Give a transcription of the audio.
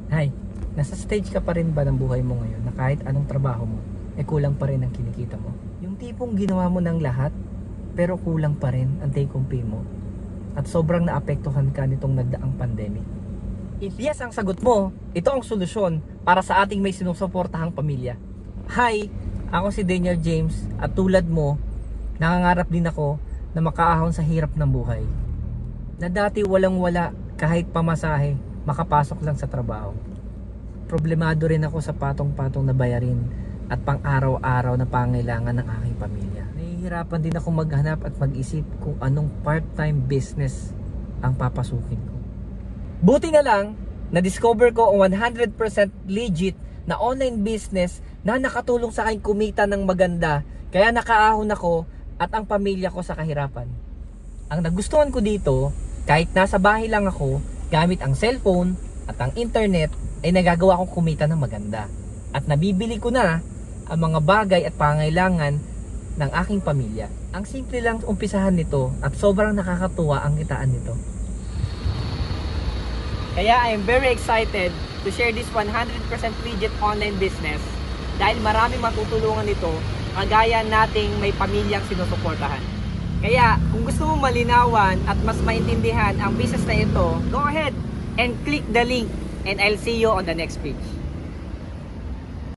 Hi, nasa stage ka pa rin ba ng buhay mo ngayon na kahit anong trabaho mo, kulang pa rin ang kinikita mo? Yung tipong ginawa mo ng lahat, pero kulang pa rin ang take home pay mo at sobrang naapektuhan ka nitong nagdaang pandemic. If yes ang sagot mo, ito ang solusyon para sa ating may sinusuportahang pamilya. Hi, ako si Daniel James at tulad mo, nangangarap din ako na makaahon sa hirap ng buhay. Na dati walang wala kahit pamasahe, makapasok lang sa trabaho. Problemado rin ako sa patong-patong na bayarin at pang-araw-araw na pangailangan ng aking pamilya. Nahihirapan din ako maghanap at mag-isip kung anong part-time business ang papasukin ko. Buti na lang, na-discover ko ang 100% legit na online business na nakatulong sa akin kumita ng maganda, kaya nakaahon ako at ang pamilya ko sa kahirapan. Ang nagustuhan ko dito, kahit nasa bahay lang ako, gamit ang cellphone at ang internet, ay nagagawa akong kumita ng maganda. At nabibili ko na ang mga bagay at pangailangan ng aking pamilya. Ang simple lang umpisahan nito at sobrang nakakatuwa ang kitaan nito. Kaya I am very excited to share this 100% legit online business dahil marami matutulungan nito kagaya nating may pamilyang sinusuportahan. Kaya kung gusto mo malinawan at mas maintindihan ang business na ito, go ahead and click the link and I'll see you on the next page.